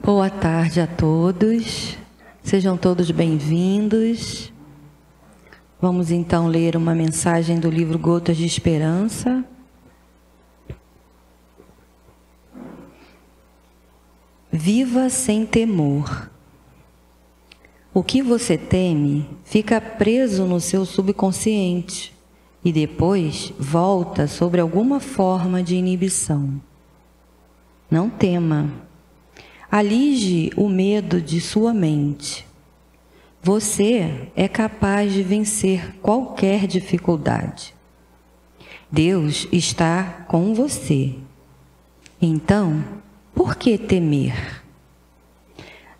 Boa tarde a todos, sejam todos bem-vindos. Vamos então ler uma mensagem do livro Gotas de Esperança. Viva sem temor. O que você teme fica preso no seu subconsciente e depois volta sobre alguma forma de inibição. Não tema. Alige o medo de sua mente. Você é capaz de vencer qualquer dificuldade. Deus está com você. Então, por que temer?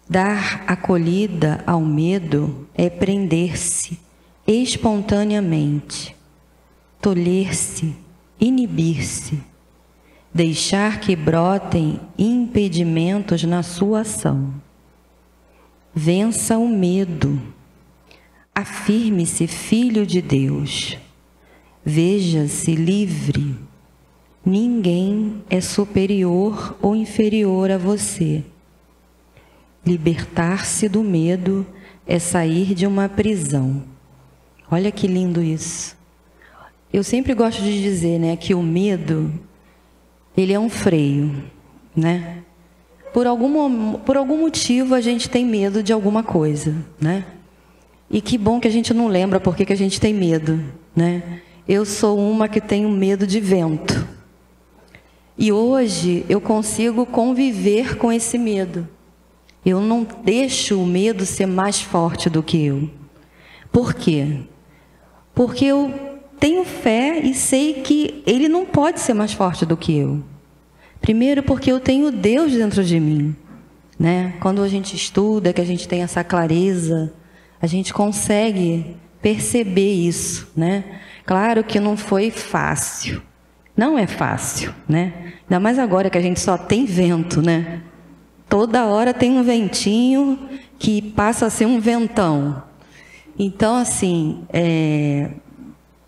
Dar acolhida ao medo é prender-se espontaneamente, tolher-se, inibir-se. Deixar que brotem impedimentos na sua ação. Vença o medo. Afirme-se filho de Deus. Veja-se livre. Ninguém é superior ou inferior a você. Libertar-se do medo é sair de uma prisão. Olha que lindo isso. Eu sempre gosto de dizer, né, que o medo, ele é um freio, né? Por algum motivo a gente tem medo de alguma coisa, né? E que bom que a gente não lembra por que a gente tem medo, né? Eu sou uma que tenho medo de vento. E hoje eu consigo conviver com esse medo. Eu não deixo o medo ser mais forte do que eu. Por quê? Porque eu tenho fé e sei que ele não pode ser mais forte do que eu. Primeiro porque eu tenho Deus dentro de mim, né? Quando a gente estuda, que a gente tem essa clareza, a gente consegue perceber isso, né? Claro que não foi fácil. Não é fácil, né? Ainda mais agora que a gente só tem vento, né? Toda hora tem um ventinho que passa a ser um ventão. Então, assim,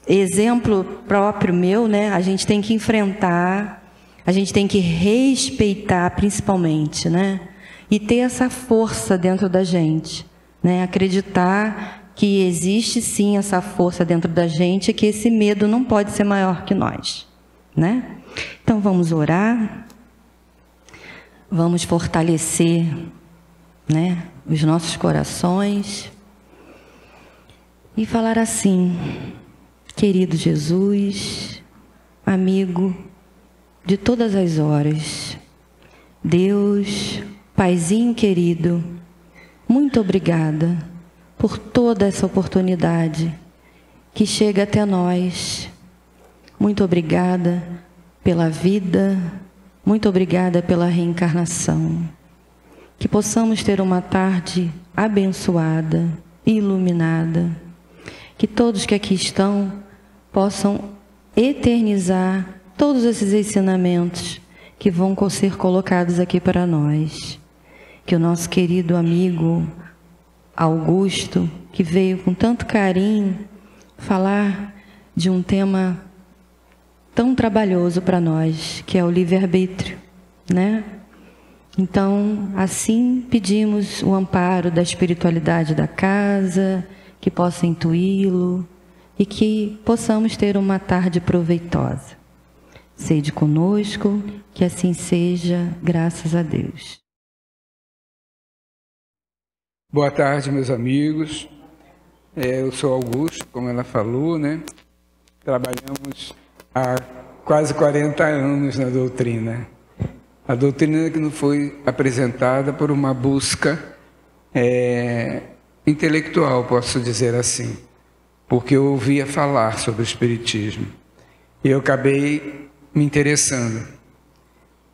exemplo próprio meu, né? A gente tem que enfrentar, a gente tem que respeitar principalmente, né? E ter essa força dentro da gente, né? Acreditar que existe sim essa força dentro da gente e que esse medo não pode ser maior que nós, né? Então vamos orar, vamos fortalecer, né, os nossos corações e falar assim: querido Jesus, amigo de todas as horas, Deus, Paizinho querido, muito obrigada por toda essa oportunidade que chega até nós. Muito obrigada pela vida, muito obrigada pela reencarnação. Que possamos ter uma tarde abençoada, iluminada. Que todos que aqui estão possam eternizar todos esses ensinamentos que vão ser colocados aqui para nós. Que o nosso querido amigo Augusto, que veio com tanto carinho falar de um tema tão trabalhoso para nós, que é o livre-arbítrio, né? Então, assim pedimos o amparo da espiritualidade da casa, que possa intuí-lo e que possamos ter uma tarde proveitosa. Sede conosco, que assim seja, graças a Deus. Boa tarde, meus amigos. Eu sou Augusto, como ela falou, né? Trabalhamos há quase 40 anos na doutrina. A doutrina que nos foi apresentada por uma busca intelectual, posso dizer assim, porque eu ouvia falar sobre o Espiritismo. E eu acabei me interessando.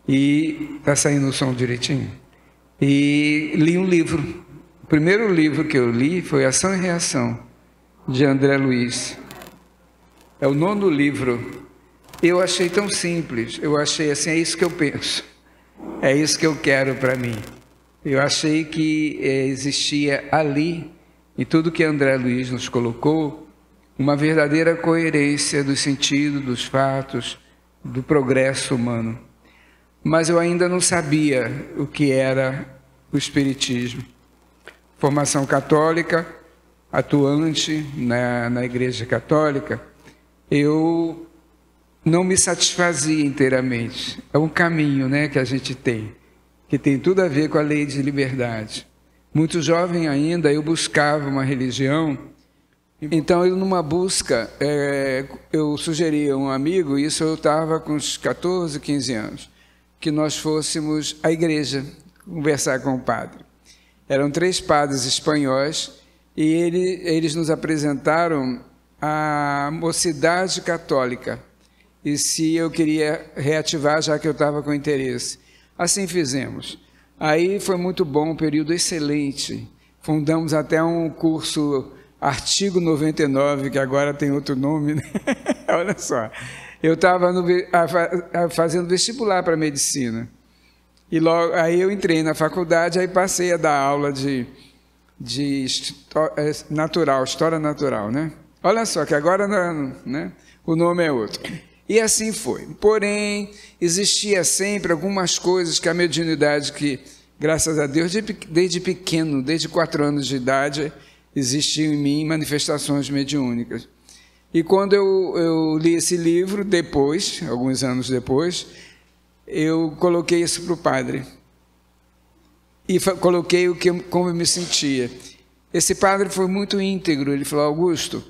E está saindo o som direitinho? E li um livro. O primeiro livro que eu li foi Ação e Reação, de André Luiz. É o 9º livro. Eu achei tão simples, eu achei assim, é isso que eu penso, é isso que eu quero para mim. Eu achei que existia ali, em tudo que André Luiz nos colocou, uma verdadeira coerência do sentido, dos fatos, do progresso humano. Mas eu ainda não sabia o que era o Espiritismo. Formação católica, atuante na Igreja Católica, eu não me satisfazia inteiramente. É um caminho, né, que a gente tem, que tem tudo a ver com a lei de liberdade. Muito jovem ainda, eu buscava uma religião. Então, eu numa busca, eu sugeri a um amigo, isso eu estava com uns 14, 15 anos, que nós fôssemos à igreja conversar com o padre. Eram 3 padres espanhóis e eles nos apresentaram a Mocidade Católica e se eu queria reativar, já que eu estava com interesse. Assim fizemos. Aí foi muito bom, um período excelente. Fundamos até um curso Artigo 99, que agora tem outro nome, né? Olha só. Eu estava fazendo vestibular para medicina. E logo aí eu entrei na faculdade, aí passei a dar aula de história natural, né? Olha só, que agora né, o nome é outro. E assim foi. Porém, existia sempre algumas coisas que a mediunidade, que, graças a Deus, desde pequeno, desde 4 anos de idade, existiam em mim manifestações mediúnicas. E quando eu li esse livro, depois, alguns anos depois, eu coloquei isso para o padre. E coloquei como eu me sentia. Esse padre foi muito íntegro. Ele falou: Augusto,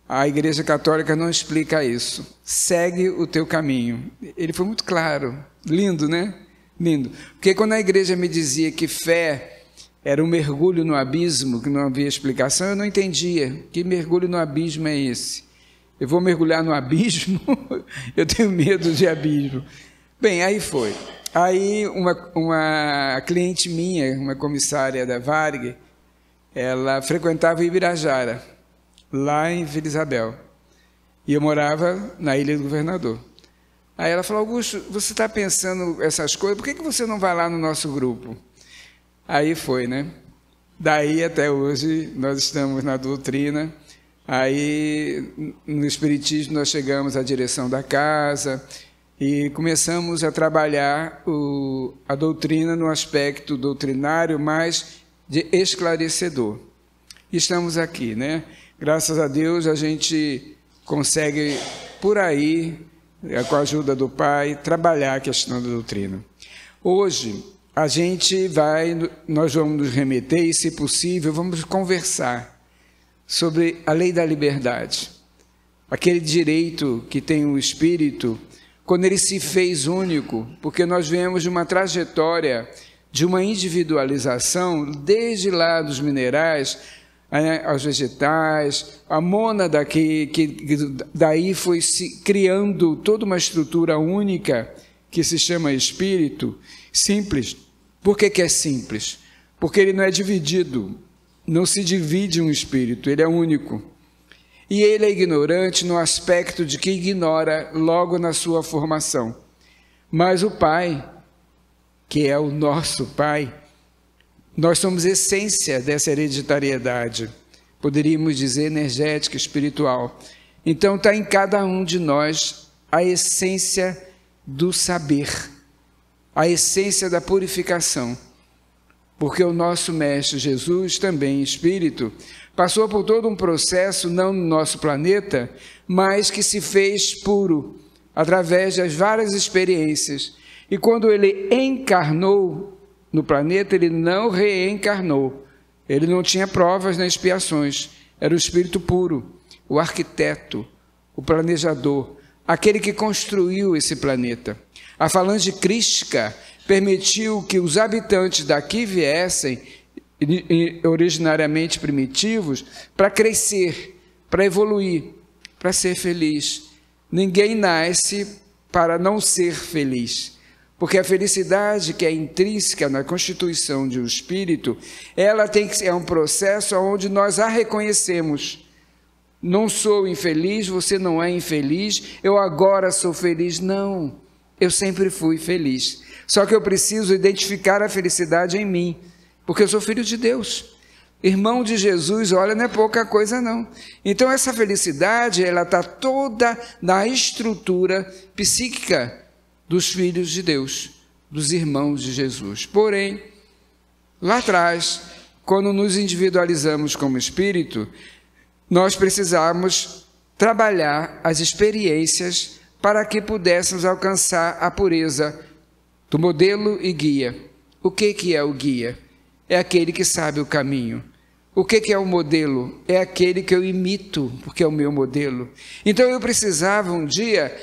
a Igreja Católica não explica isso. Segue o teu caminho. Ele foi muito claro. Lindo, né? Lindo. Porque quando a igreja me dizia que fé era um mergulho no abismo, que não havia explicação, eu não entendia. Que mergulho no abismo é esse? Eu vou mergulhar no abismo? Eu tenho medo de abismo. Bem, aí foi. Aí uma cliente minha, uma comissária da Varig, ela frequentava Ibirajara, lá em Vila Isabel. E eu morava na Ilha do Governador. Aí ela falou: Augusto, você está pensando essas coisas, por que você não vai lá no nosso grupo? Aí foi, né? Daí até hoje nós estamos na doutrina. Aí no Espiritismo nós chegamos à direção da casa e começamos a trabalhar a doutrina no aspecto doutrinário, mais de esclarecedor. Estamos aqui, né? Graças a Deus a gente consegue, por aí, com a ajuda do Pai, trabalhar a questão da doutrina. Hoje, nós vamos nos remeter e, se possível, vamos conversar sobre a lei da liberdade. Aquele direito que tem o Espírito, quando ele se fez único, porque nós viemos de uma trajetória de uma individualização, desde lá dos minerais aos vegetais, a mônada que daí foi se criando toda uma estrutura única que se chama espírito, simples. Por que é simples? Porque ele não é dividido, não se divide um espírito, ele é único. E ele é ignorante no aspecto de que ignora logo na sua formação. Mas o Pai, que é o nosso Pai, nós somos essência dessa hereditariedade, poderíamos dizer energética, espiritual. Então está em cada um de nós a essência do saber, a essência da purificação. Porque o nosso Mestre Jesus, também Espírito, passou por todo um processo, não no nosso planeta, mas que se fez puro, através das várias experiências. E quando ele encarnou no planeta, ele não reencarnou. Ele não tinha provas nem expiações. Era o Espírito puro, o arquiteto, o planejador, aquele que construiu esse planeta. A falange crística permitiu que os habitantes daqui viessem, originariamente primitivos, para crescer, para evoluir, para ser feliz. Ninguém nasce para não ser feliz. Porque a felicidade que é intrínseca na constituição de um espírito, ela é um processo onde nós a reconhecemos. Não sou infeliz, você não é infeliz, eu agora sou feliz. Não, eu sempre fui feliz. Só que eu preciso identificar a felicidade em mim, porque eu sou filho de Deus. Irmão de Jesus, olha, não é pouca coisa não. Então essa felicidade, ela está toda na estrutura psíquica dos filhos de Deus, dos irmãos de Jesus. Porém, Lá atrás, quando nos individualizamos como espírito, nós precisamos trabalhar as experiências para que pudéssemos alcançar a pureza do modelo e guia. O que é o guia? É aquele que sabe o caminho. O que é o modelo? É aquele que eu imito, porque é o meu modelo. Então eu precisava um dia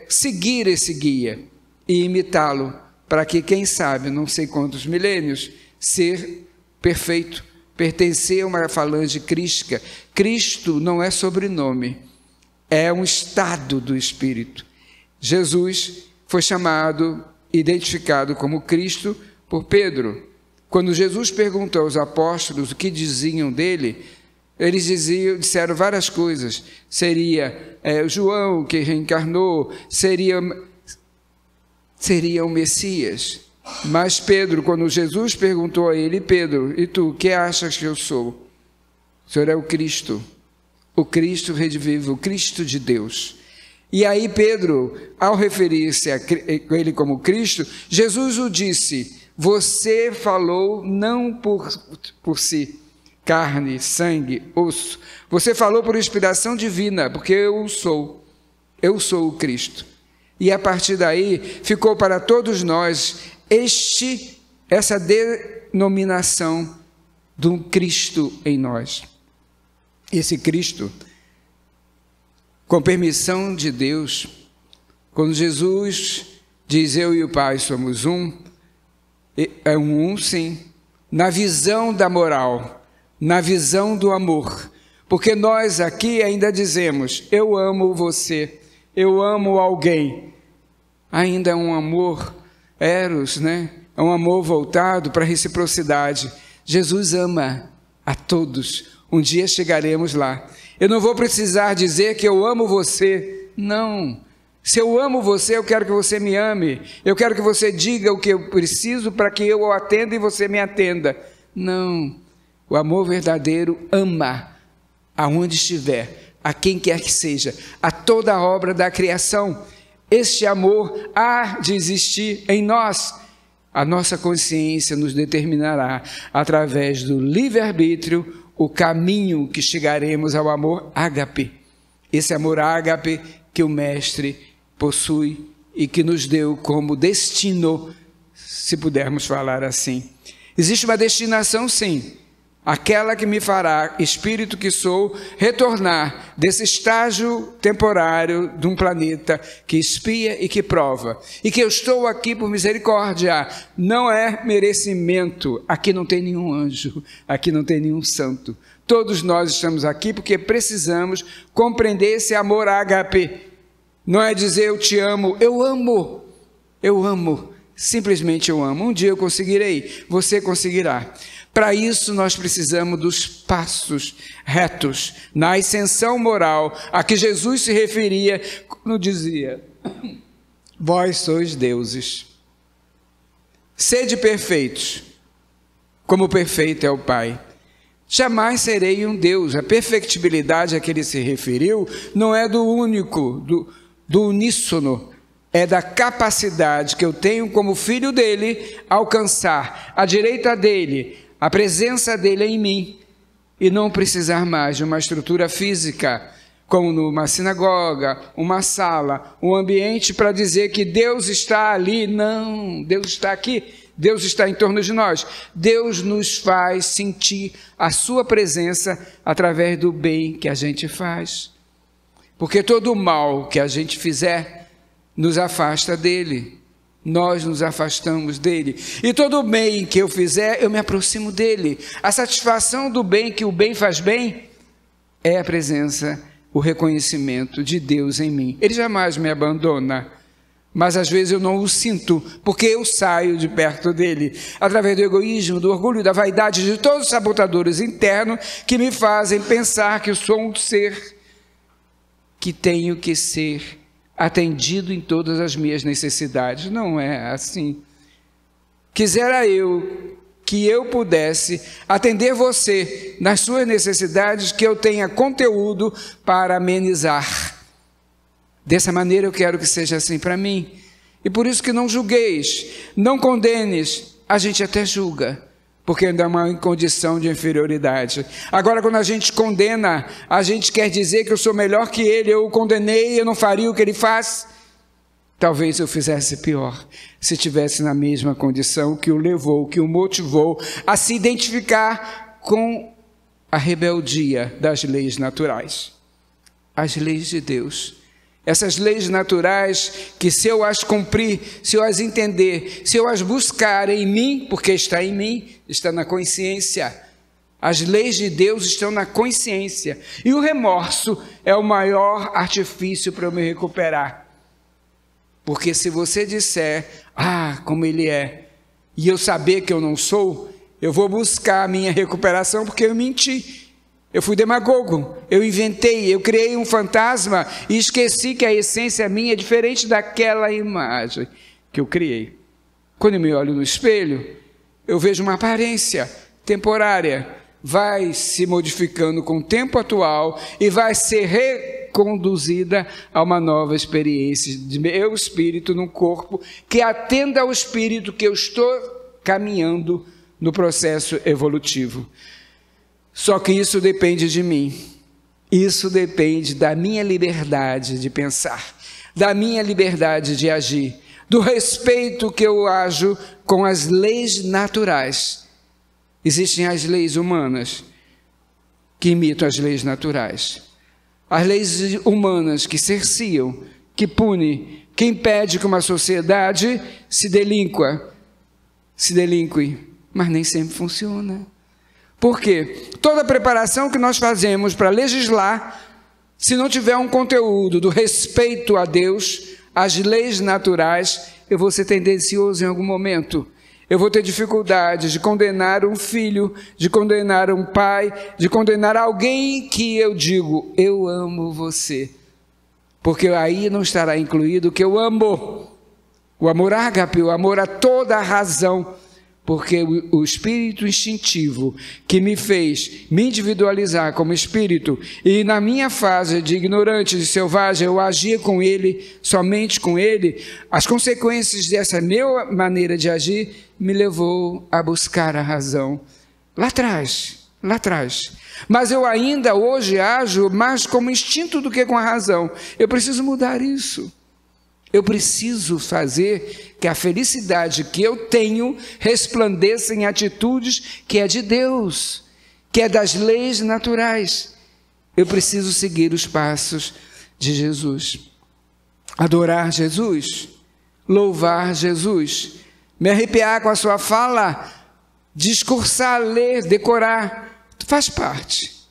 seguir esse guia e imitá-lo, para que, quem sabe, não sei quantos milênios, ser perfeito, pertencer a uma falange crística. Cristo não é sobrenome, é um estado do Espírito. Jesus foi chamado, identificado como Cristo por Pedro. Quando Jesus perguntou aos apóstolos o que diziam dele, eles disseram várias coisas. Seria João que reencarnou, seria o Messias. Mas Pedro, quando Jesus perguntou a ele: Pedro, e tu, que achas que eu sou? O Senhor é o Cristo redivivo, o Cristo de Deus. E aí Pedro, ao referir-se a ele como Cristo, Jesus o disse: você falou não por si, carne, sangue, osso. Você falou por inspiração divina, porque eu sou o Cristo. E a partir daí ficou para todos nós essa denominação de um Cristo em nós. Esse Cristo, com permissão de Deus, quando Jesus diz eu e o Pai somos um, é um sim, na visão da moral, na visão do amor, porque nós aqui ainda dizemos eu amo você, eu amo alguém, ainda é um amor eros, né? É um amor voltado para a reciprocidade. Jesus ama a todos, um dia chegaremos lá. Eu não vou precisar dizer que eu amo você, não. Se eu amo você, eu quero que você me ame, eu quero que você diga o que eu preciso para que eu o atenda e você me atenda. Não, o amor verdadeiro ama aonde estiver, a quem quer que seja, a toda a obra da criação. Este amor há de existir em nós. A nossa consciência nos determinará, através do livre-arbítrio, o caminho que chegaremos ao amor ágape. Esse amor ágape que o Mestre possui e que nos deu como destino, se pudermos falar assim. Existe uma destinação, sim, aquela que me fará, espírito que sou, retornar desse estágio temporário de um planeta que espia e que prova, e que eu estou aqui por misericórdia, não é merecimento. Aqui não tem nenhum anjo, aqui não tem nenhum santo. Todos nós estamos aqui porque precisamos compreender esse amor ágape. Não é dizer eu te amo, eu amo, simplesmente eu amo. Um dia eu conseguirei, você conseguirá. Para isso nós precisamos dos passos retos, na ascensão moral a que Jesus se referia quando dizia: vós sois deuses, sede perfeitos, como perfeito é o Pai. Jamais serei um Deus. A perfectibilidade a que ele se referiu não é do único, do uníssono, é da capacidade que eu tenho como filho dele alcançar a direita dele, a presença dele em mim, e não precisar mais de uma estrutura física, como numa sinagoga, uma sala, um ambiente para dizer que Deus está ali. Não, Deus está aqui, Deus está em torno de nós. Deus nos faz sentir a sua presença através do bem que a gente faz, porque todo o mal que a gente fizer nos afasta dele. Nós nos afastamos dele, e todo o bem que eu fizer, eu me aproximo dele. A satisfação do bem, que o bem faz bem, é a presença, o reconhecimento de Deus em mim. Ele jamais me abandona, mas às vezes eu não o sinto, porque eu saio de perto dele, através do egoísmo, do orgulho, da vaidade, de todos os sabotadores internos que me fazem pensar que eu sou um ser que tenho que ser atendido em todas as minhas necessidades. Não é assim. Quisera eu que eu pudesse atender você nas suas necessidades, que eu tenha conteúdo para amenizar. Dessa maneira eu quero que seja assim para mim. E por isso que não julgueis, não condenes a gente até julga, porque ainda é uma condição de inferioridade. Agora, quando a gente condena, a gente quer dizer que eu sou melhor que ele, eu o condenei, eu não faria o que ele faz. Talvez eu fizesse pior, se estivesse na mesma condição que o levou, que o motivou a se identificar com a rebeldia das leis naturais. As leis de Deus. Essas leis naturais que, se eu as cumprir, se eu as entender, se eu as buscar em mim, porque está em mim, está na consciência. As leis de Deus estão na consciência. E o remorso é o maior artifício para eu me recuperar. Porque se você disser, como ele é, e eu saber que eu não sou, eu vou buscar a minha recuperação porque eu menti. Eu fui demagogo, eu inventei, eu criei um fantasma e esqueci que a essência minha é diferente daquela imagem que eu criei. Quando eu me olho no espelho, eu vejo uma aparência temporária, vai se modificando com o tempo atual e vai ser reconduzida a uma nova experiência de meu espírito num corpo que atenda ao espírito que eu estou caminhando no processo evolutivo. Só que isso depende de mim, isso depende da minha liberdade de pensar, da minha liberdade de agir, do respeito que eu ajo com as leis naturais. Existem as leis humanas que imitam as leis naturais, as leis humanas que cerciam, que punem, que impedem que uma sociedade se delinque, mas nem sempre funciona. Por quê? Toda preparação que nós fazemos para legislar, se não tiver um conteúdo do respeito a Deus, às leis naturais, eu vou ser tendencioso em algum momento. Eu vou ter dificuldade de condenar um filho, de condenar um pai, de condenar alguém que eu digo, eu amo você. Porque aí não estará incluído o que eu amo. O amor ágape, o amor a toda a razão. Porque o espírito instintivo que me fez me individualizar como espírito e na minha fase de ignorante, de selvagem, eu agia com ele, somente com ele, as consequências dessa minha maneira de agir me levou a buscar a razão lá atrás. Mas eu ainda hoje ajo mais como instinto do que com a razão. Eu preciso mudar isso. Eu preciso fazer que a felicidade que eu tenho resplandeça em atitudes que é de Deus, que é das leis naturais. Eu preciso seguir os passos de Jesus. Adorar Jesus, louvar Jesus, me arrepiar com a sua fala, discursar, ler, decorar, faz parte.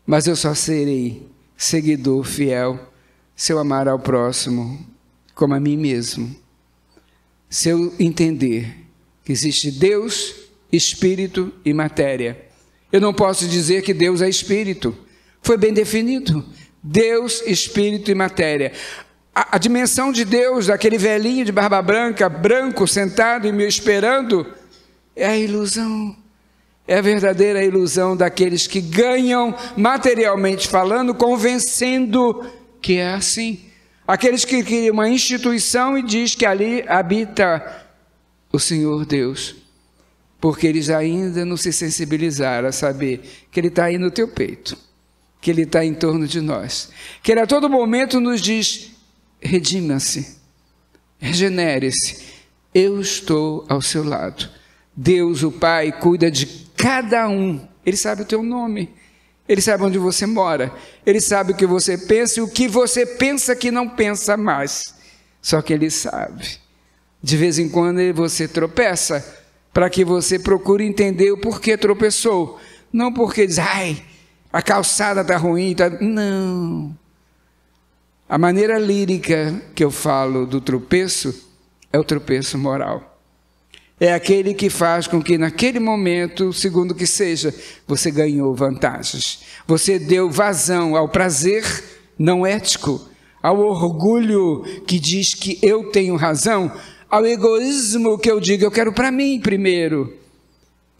Mas eu só serei seguidor fiel se eu amar ao próximo como a mim mesmo. Se eu entender que existe Deus, Espírito e matéria. Eu não posso dizer que Deus é Espírito. Foi bem definido. Deus, Espírito e matéria. A dimensão de Deus, daquele velhinho de barba branca, branco, sentado e me esperando, é a ilusão. É a verdadeira ilusão daqueles que ganham, materialmente falando, convencendo que é assim. Aqueles que criam uma instituição e diz que ali habita o Senhor Deus, porque eles ainda não se sensibilizaram a saber que Ele está aí no teu peito, que Ele está em torno de nós, que Ele a todo momento nos diz, redima-se, regenere-se, eu estou ao seu lado. Deus, o Pai, cuida de cada um, Ele sabe o teu nome, Ele sabe onde você mora, Ele sabe o que você pensa e o que você pensa que não pensa mais. Só que Ele sabe. De vez em quando você tropeça, para que você procure entender o porquê tropeçou. Não porque diz, a calçada está ruim. Não. A maneira lírica que eu falo do tropeço é o tropeço moral. É aquele que faz com que naquele momento, segundo que seja, você ganhou vantagens. Você deu vazão ao prazer não ético, ao orgulho que diz que eu tenho razão, ao egoísmo que eu digo, eu quero para mim primeiro.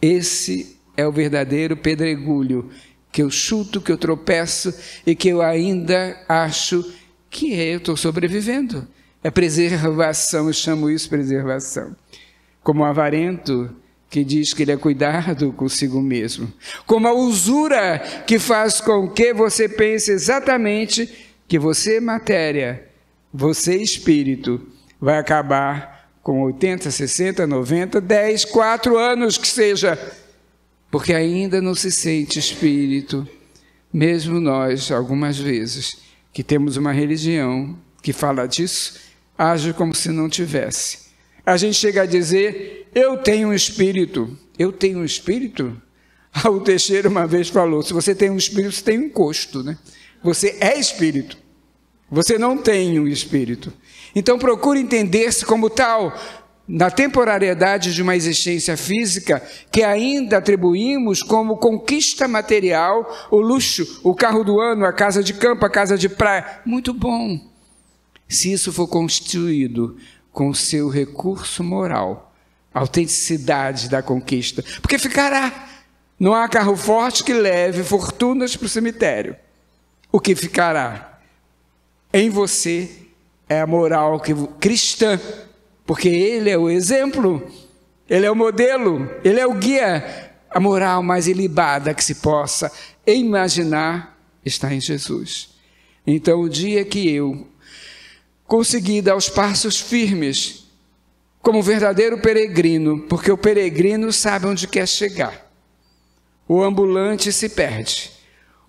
Esse é o verdadeiro pedregulho que eu chuto, que eu tropeço e que eu ainda acho que eu estou sobrevivendo. É preservação, eu chamo isso preservação. como o avarento que diz que ele é cuidado consigo mesmo, como a usura que faz com que você pense exatamente que você, matéria, você, espírito, vai acabar com 80, 60, 90, 10, 4 anos que seja, porque ainda não se sente espírito, mesmo nós, algumas vezes, que temos uma religião que fala disso, age como se não tivesse. A gente chega a dizer, eu tenho um espírito. Eu tenho um espírito? O Teixeira uma vez falou, se você tem um espírito, você tem um encosto, né? Você é espírito. Você não tem um espírito. Então procure entender-se como tal, na temporariedade de uma existência física, que ainda atribuímos como conquista material, o luxo, o carro do ano, a casa de campo, a casa de praia. Muito bom. Se isso for constituído com o seu recurso moral, a autenticidade da conquista, porque ficará. Não há carro forte que leve fortunas para o cemitério. O que ficará em você é a moral cristã, porque ele é o exemplo, ele é o modelo, ele é o guia. A moral mais ilibada que se possa imaginar está em Jesus. Então, o dia que eu consegui dar os passos firmes, como verdadeiro peregrino, porque o peregrino sabe onde quer chegar. O ambulante se perde.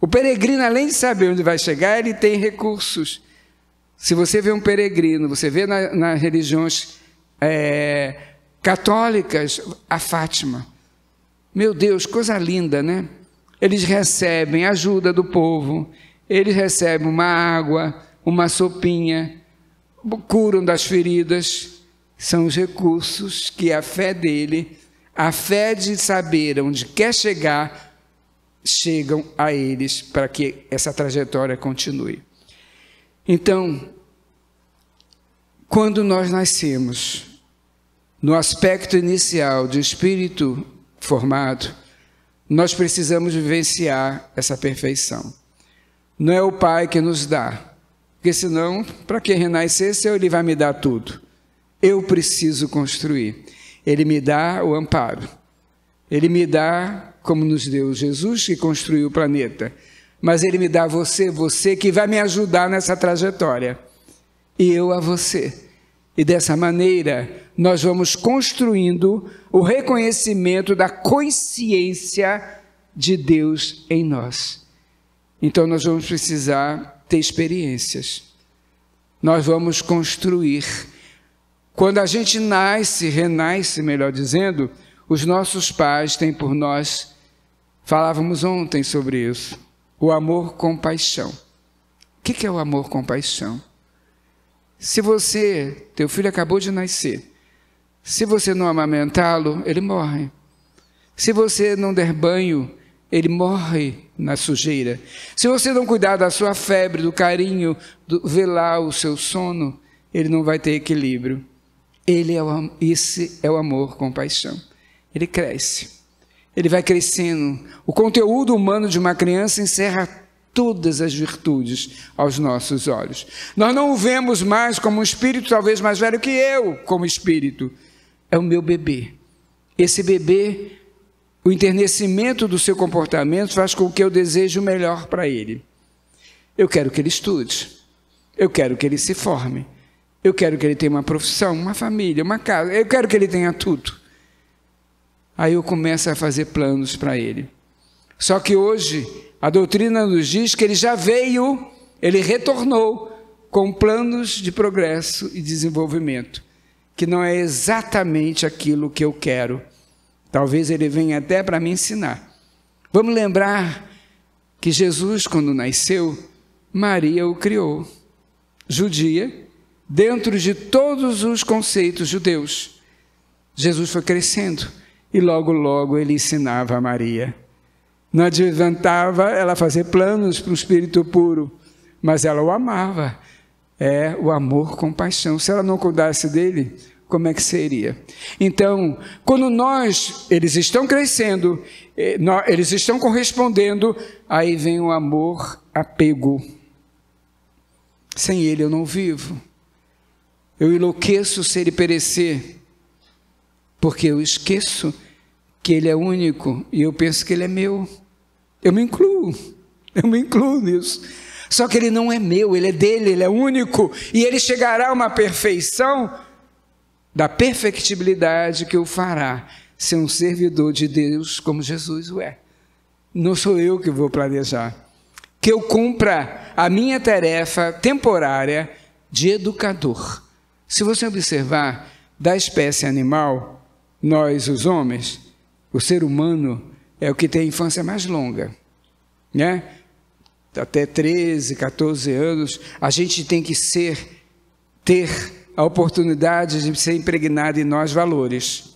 O peregrino, além de saber onde vai chegar, ele tem recursos. Se você vê um peregrino, você vê nas religiões católicas, a Fátima. Meu Deus, coisa linda, né? Eles recebem ajuda do povo, eles recebem uma água, uma sopinha, curam das feridas. São os recursos que a fé dele, a fé de saber onde quer chegar, chegam a eles para que essa trajetória continue. Então, quando nós nascemos, no aspecto inicial de espírito formado, nós precisamos vivenciar essa perfeição. Não é o Pai que nos dá, porque senão, para que renascer se ele vai me dar tudo? Eu preciso construir. Ele me dá o amparo. Ele me dá, como nos deu Jesus, que construiu o planeta. Mas ele me dá você que vai me ajudar nessa trajetória. E eu a você. E dessa maneira, nós vamos construindo o reconhecimento da consciência de Deus em nós. Então, nós vamos precisar ter experiências. Nós vamos construir. Quando a gente nasce, renasce, melhor dizendo, os nossos pais têm por nós, falávamos ontem sobre isso, o amor-compaixão. O que é o amor-compaixão? Se teu filho acabou de nascer, se você não amamentá-lo, ele morre. Se você não der banho, ele morre na sujeira. Se você não cuidar da sua febre, do carinho, velar o seu sono, ele não vai ter equilíbrio. Esse é o amor-compaixão. Ele cresce. Ele vai crescendo. O conteúdo humano de uma criança encerra todas as virtudes aos nossos olhos. Nós não o vemos mais como um espírito, talvez mais velho que eu, como espírito. É o meu bebê. Esse bebê, o enternecimento do seu comportamento faz com que eu deseje o melhor para ele. Eu quero que ele estude. Eu quero que ele se forme. Eu quero que ele tenha uma profissão, uma família, uma casa. Eu quero que ele tenha tudo. Aí eu começo a fazer planos para ele. Só que hoje a doutrina nos diz que ele já veio, ele retornou com planos de progresso e desenvolvimento, que não é exatamente aquilo que eu quero. Talvez ele venha até para me ensinar. Vamos lembrar que Jesus, quando nasceu, Maria o criou. Judia, dentro de todos os conceitos judeus. Jesus foi crescendo e logo, logo ele ensinava a Maria. Não adiantava ela fazer planos para um espírito puro, mas ela o amava. É o amor com paixão. Se ela não cuidasse dele, como é que seria? Então, quando eles estão crescendo, eles estão correspondendo, aí vem o amor apego. Sem ele eu não vivo. Eu enlouqueço se ele perecer. porque eu esqueço que Ele é único e eu penso que Ele é meu. Eu me incluo nisso. Só que Ele não é meu, Ele é dele, Ele é único. E Ele chegará a uma perfeição da perfectibilidade que o fará ser um servidor de Deus como Jesus o é. Não sou eu que vou planejar. Que eu cumpra a minha tarefa temporária de educador. Se você observar, da espécie animal, nós, os homens, o ser humano é o que tem a infância mais longa, né? Até 13, 14 anos, a gente tem que ter a oportunidade de ser impregnado em nós valores,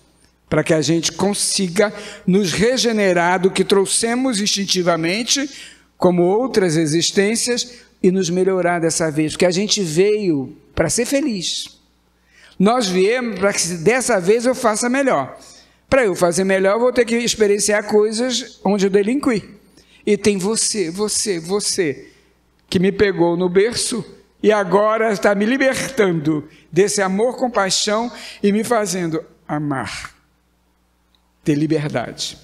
para que a gente consiga nos regenerar do que trouxemos instintivamente, como outras existências, e nos melhorar dessa vez, porque a gente veio para ser feliz. Nós viemos para que dessa vez eu faça melhor. Para eu fazer melhor, eu vou ter que experienciar coisas onde eu delinqui. E tem você, que me pegou no berço e agora está me libertando desse amor, compaixão e me fazendo amar, ter liberdade.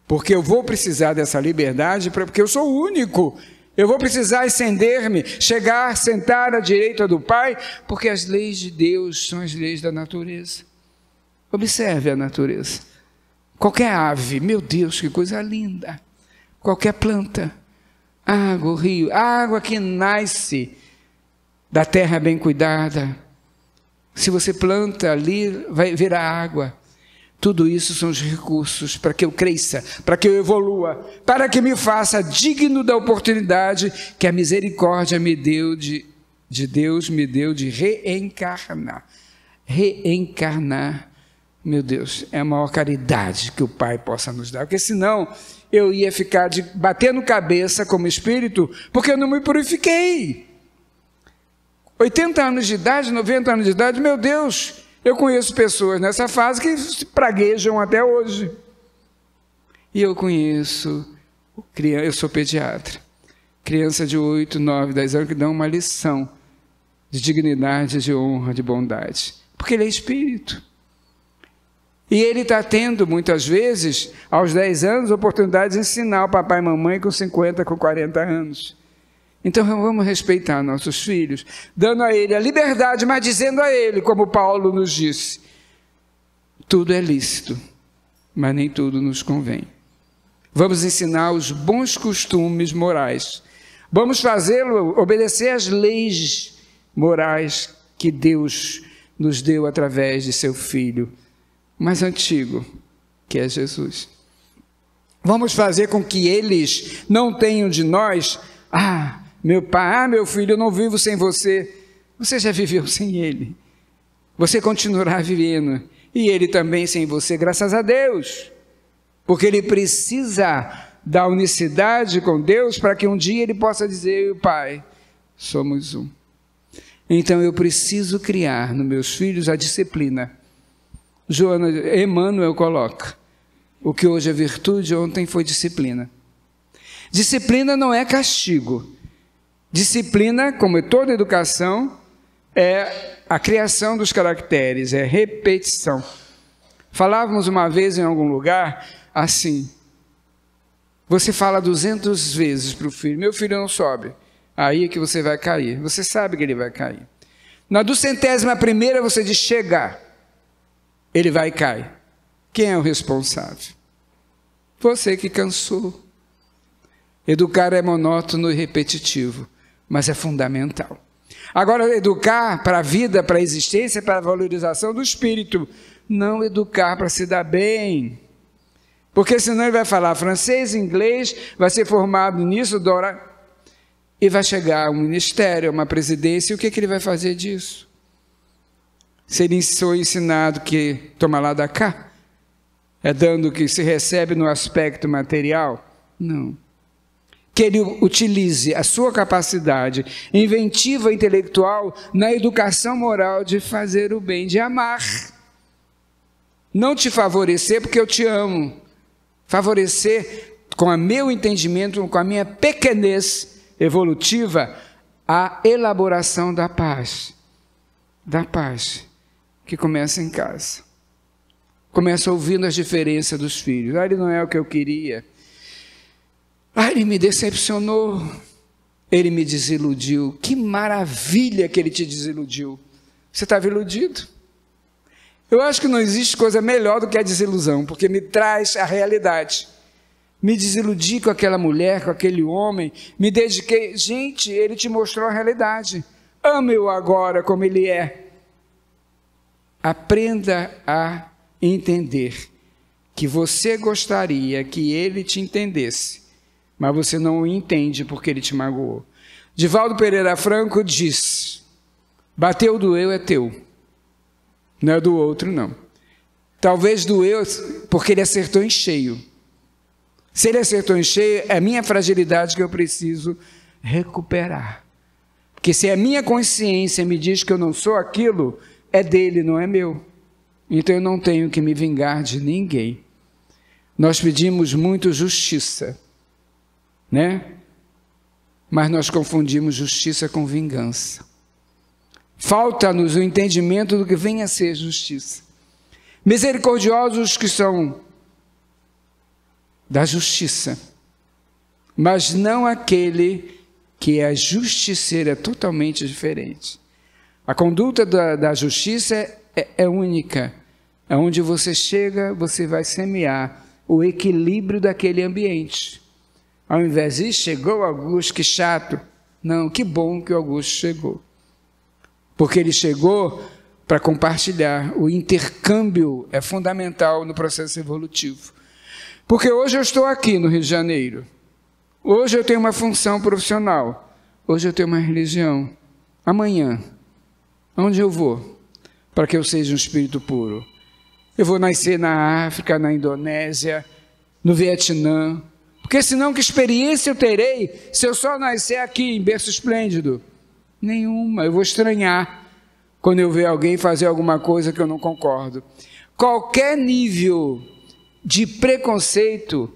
Porque eu vou precisar dessa liberdade, porque eu sou único. Eu vou precisar estender-me, chegar, sentar à direita do Pai, porque as leis de Deus são as leis da natureza. Observe a natureza. Qualquer ave, meu Deus, que coisa linda. Qualquer planta, água, rio, água que nasce da terra bem cuidada. Se você planta ali, vai virar água. Tudo isso são os recursos para que eu cresça, para que eu evolua, para que me faça digno da oportunidade que a misericórdia me deu de Deus me deu de reencarnar. Reencarnar, meu Deus, é a maior caridade que o Pai possa nos dar, porque senão eu ia ficar batendo cabeça como espírito, porque eu não me purifiquei. 80 anos de idade, 90 anos de idade, meu Deus, eu conheço pessoas nessa fase que se praguejam até hoje. E eu conheço, eu sou pediatra, criança de 8, 9, 10 anos que dão uma lição de dignidade, de honra, de bondade, porque ele é espírito. E ele está tendo, muitas vezes, aos 10 anos, a oportunidade de ensinar o papai e mamãe com 50, com 40 anos. Então vamos respeitar nossos filhos, dando a ele a liberdade, mas dizendo a ele, como Paulo nos disse, tudo é lícito, mas nem tudo nos convém. Vamos ensinar os bons costumes morais. Vamos fazê-lo obedecer às leis morais que Deus nos deu através de seu Filho mais antigo, que é Jesus. Vamos fazer com que eles não tenham de nós, meu pai, meu filho, eu não vivo sem você. Você já viveu sem ele. Você continuará vivendo. E ele também sem você, graças a Deus. Porque ele precisa da unicidade com Deus para que um dia ele possa dizer, eu e o Pai, somos um. Então eu preciso criar nos meus filhos a disciplina. Emmanuel coloca, o que hoje é virtude, ontem foi disciplina. Disciplina não é castigo. Disciplina, como toda educação, é a criação dos caracteres, é repetição. Falávamos uma vez em algum lugar assim, você fala 200 vezes para o filho, meu filho não sobe, aí é que você vai cair, você sabe que ele vai cair. Na 201ª você diz chegar, ele vai cair. Quem é o responsável? Você que cansou. Educar é monótono e repetitivo, mas é fundamental. Agora, educar para a vida, para a existência, para a valorização do espírito, não educar para se dar bem. Porque senão ele vai falar francês, inglês, vai ser formado nisso, e vai chegar a um ministério, a uma presidência, e o que ele vai fazer disso? Se ele foi ensinado que toma lá da cá, é dando o que se recebe no aspecto material? Não. Que ele utilize a sua capacidade inventiva intelectual na educação moral de fazer o bem, de amar. Não te favorecer porque eu te amo. Favorecer com o meu entendimento, com a minha pequenez evolutiva, a elaboração da paz. Da paz que começa em casa. começa ouvindo as diferenças dos filhos. Ele não é o que eu queria. Ele me decepcionou. Ele me desiludiu. Que maravilha que ele te desiludiu. Você estava iludido? Eu acho que não existe coisa melhor do que a desilusão, porque me traz a realidade. Me desiludi com aquela mulher, com aquele homem, me dediquei. Gente, ele te mostrou a realidade. Ame-o agora como ele é. Aprenda a entender que você gostaria que ele te entendesse, mas você não o entende porque ele te magoou. Divaldo Pereira Franco diz: bateu, doeu, é teu. Não é do outro, não. Talvez doeu porque ele acertou em cheio. Se ele acertou em cheio, é a minha fragilidade que eu preciso recuperar. Porque se a minha consciência me diz que eu não sou aquilo, é dele, não é meu. Então eu não tenho que me vingar de ninguém. Nós pedimos muito justiça, né? Mas nós confundimos justiça com vingança. Falta-nos o entendimento do que vem a ser justiça. Misericordiosos que são da justiça, mas não aquele que é justiceiro, é totalmente diferente. A conduta da justiça é única. Aonde você chega, você vai semear o equilíbrio daquele ambiente. Ao invés disso, chegou Augusto, que chato. Não, que bom que o Augusto chegou. Porque ele chegou para compartilhar. O intercâmbio é fundamental no processo evolutivo. Porque hoje eu estou aqui no Rio de Janeiro. Hoje eu tenho uma função profissional. Hoje eu tenho uma religião. Amanhã, onde eu vou? Para que eu seja um espírito puro. Eu vou nascer na África, na Indonésia, no Vietnã. Porque senão que experiência eu terei se eu só nascer aqui em berço esplêndido? Nenhuma. Eu vou estranhar quando eu ver alguém fazer alguma coisa que eu não concordo. Qualquer nível de preconceito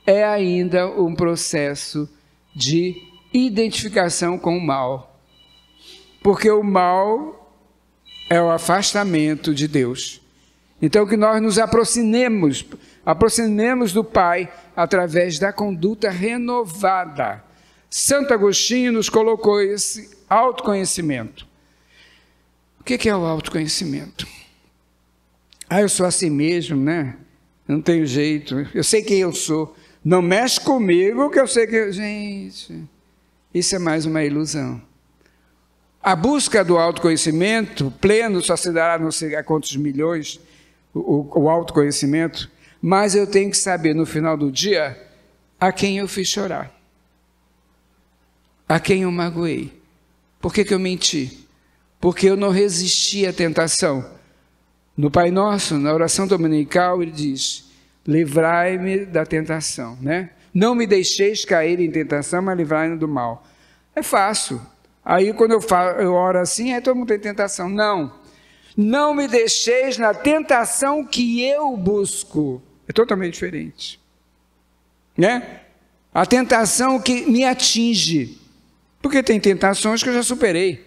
é ainda um processo de identificação com o mal. Porque o mal é o afastamento de Deus. Então que nós nos aproximemos do Pai através da conduta renovada. Santo Agostinho nos colocou esse autoconhecimento. O que é o autoconhecimento? Eu sou assim mesmo, né? Não tenho jeito, eu sei quem eu sou. Não mexe comigo que eu sei que... Gente, isso é mais uma ilusão. A busca do autoconhecimento pleno só se dará não sei a quantos milhões, o autoconhecimento, mas eu tenho que saber no final do dia a quem eu fiz chorar, a quem eu magoei. Por que eu menti? Porque eu não resisti à tentação. No Pai Nosso, na oração dominical, ele diz: livrai-me da tentação, né? Não me deixeis cair em tentação, mas livrai-me do mal. É fácil. Aí quando eu oro assim, todo mundo tem tentação. Não me deixeis na tentação que eu busco. É totalmente diferente, né? A tentação que me atinge. Porque tem tentações que eu já superei.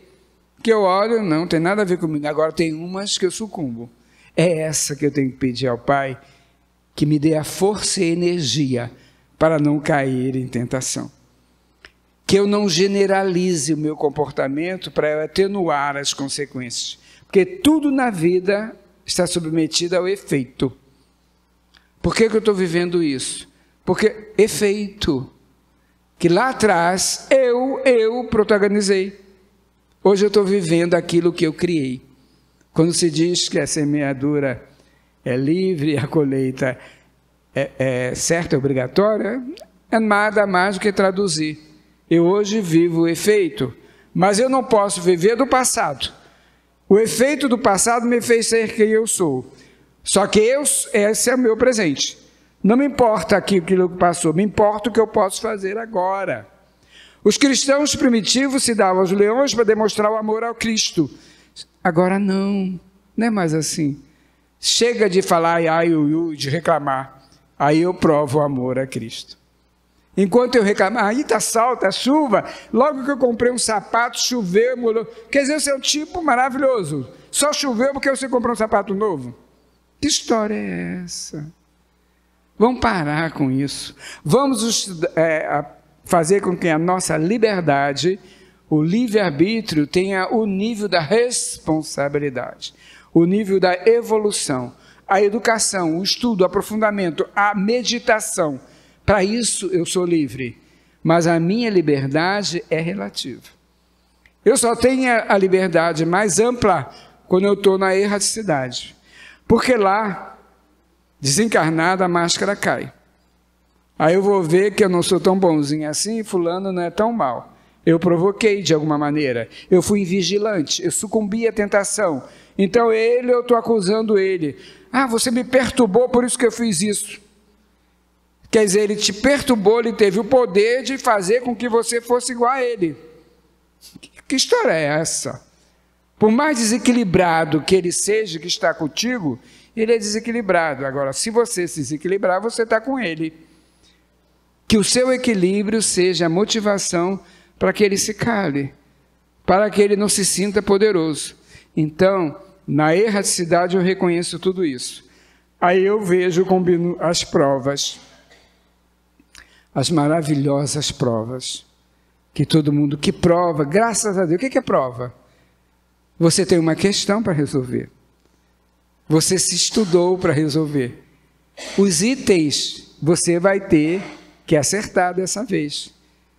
Que eu olho, não tem nada a ver comigo. Agora tem umas que eu sucumbo. É essa que eu tenho que pedir ao Pai, que me dê a força e a energia para não cair em tentação. Que eu não generalize o meu comportamento para eu atenuar as consequências. Porque tudo na vida está submetido ao efeito. Por que eu estou vivendo isso? Porque efeito. Que lá atrás eu protagonizei. Hoje eu estou vivendo aquilo que eu criei. Quando se diz que a semeadura é livre, a colheita é certa, é obrigatória, é nada mais do que traduzir. Eu hoje vivo o efeito, mas eu não posso viver do passado. O efeito do passado me fez ser quem eu sou. Só que esse é o meu presente. Não me importa aquilo que passou, me importa o que eu posso fazer agora. Os cristãos primitivos se davam aos leões para demonstrar o amor ao Cristo. Agora não é mais assim. Chega de falar de reclamar. Aí eu provo o amor a Cristo. Enquanto eu reclamar, aí está sol, está chuva, logo que eu comprei um sapato, choveu, molhou. Quer dizer, você é um tipo maravilhoso. Só choveu porque você comprou um sapato novo. Que história é essa? Vamos parar com isso. Vamos fazer com que a nossa liberdade, o livre-arbítrio, tenha o nível da responsabilidade, o nível da evolução, a educação, o estudo, o aprofundamento, a meditação. Para isso eu sou livre, mas a minha liberdade é relativa. Eu só tenho a liberdade mais ampla quando eu estou na erraticidade, porque lá, desencarnada, a máscara cai. Aí eu vou ver que eu não sou tão bonzinho assim, fulano não é tão mal. Eu provoquei de alguma maneira, eu fui invigilante, eu sucumbi à tentação. Então eu estou acusando ele. Ah, você me perturbou, por isso que eu fiz isso. Quer dizer, ele te perturbou, ele teve o poder de fazer com que você fosse igual a ele. Que história é essa? Por mais desequilibrado que ele seja, que está contigo, ele é desequilibrado. Agora, se você se desequilibrar, você está com ele. Que o seu equilíbrio seja a motivação para que ele se cale, para que ele não se sinta poderoso. Então, na erraticidade eu reconheço tudo isso. Aí eu vejo, combino as provas, as maravilhosas provas, que todo mundo, que prova, graças a Deus. O que é prova? Você tem uma questão para resolver. Você se estudou para resolver. Os itens você vai ter que acertar dessa vez.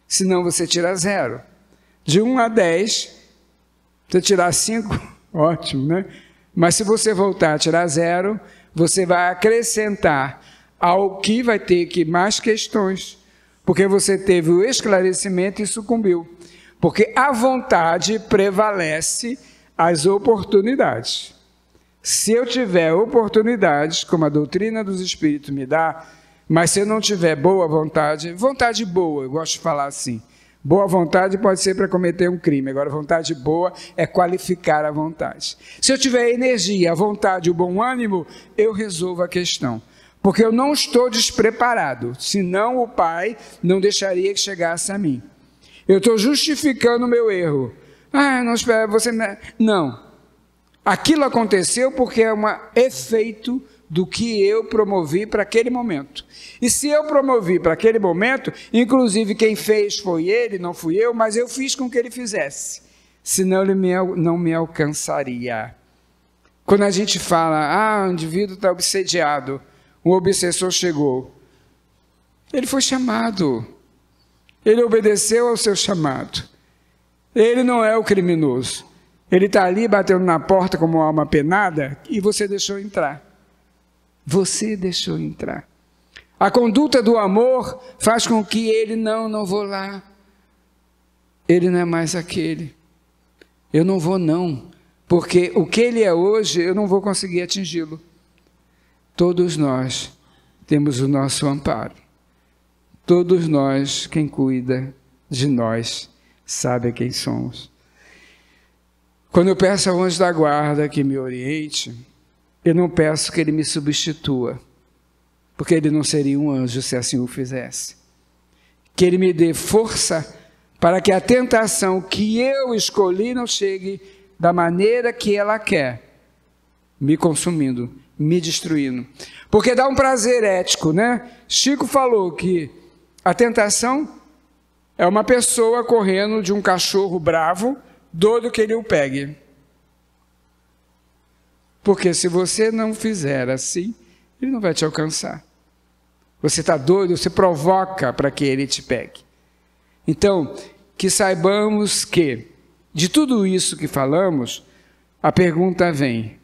Senão você tira 0. De 1 a 10, se tirar 5, ótimo, né? Mas se você voltar a tirar 0, você vai acrescentar ao que vai ter que mais questões. Porque você teve o esclarecimento e sucumbiu. Porque a vontade prevalece às oportunidades. Se eu tiver oportunidades, como a doutrina dos Espíritos me dá, mas se eu não tiver boa vontade, vontade boa, eu gosto de falar assim, boa vontade pode ser para cometer um crime, agora vontade boa é qualificar a vontade. Se eu tiver energia, a vontade, o bom ânimo, eu resolvo a questão. Porque eu não estou despreparado, senão o Pai não deixaria que chegasse a mim. Eu estou justificando o meu erro. Ah, não espera, você não. Aquilo aconteceu porque é um efeito do que eu promovi para aquele momento. E se eu promovi para aquele momento, inclusive quem fez foi ele, não fui eu, mas eu fiz com que ele fizesse. Senão ele não me alcançaria. Quando a gente fala, o indivíduo está obsediado, um obsessor chegou. Ele foi chamado. Ele obedeceu ao seu chamado. Ele não é o criminoso. Ele está ali batendo na porta como uma alma penada e você deixou entrar. Você deixou entrar. A conduta do amor faz com que ele, não vou lá. Ele não é mais aquele. Eu não vou não, porque o que ele é hoje eu não vou conseguir atingi-lo. Todos nós temos o nosso amparo. Todos nós, quem cuida de nós, sabe quem somos. Quando eu peço ao anjo da guarda que me oriente, eu não peço que ele me substitua, porque ele não seria um anjo se assim o fizesse. Que ele me dê força para que a tentação que eu escolhi não chegue da maneira que ela quer, me consumindo, me destruindo. Porque dá um prazer ético, né? Chico falou que a tentação é uma pessoa correndo de um cachorro bravo, doido que ele o pegue. Porque se você não fizer assim, ele não vai te alcançar. Você está doido, você provoca para que ele te pegue. Então, que saibamos que, de tudo isso que falamos, a pergunta vem: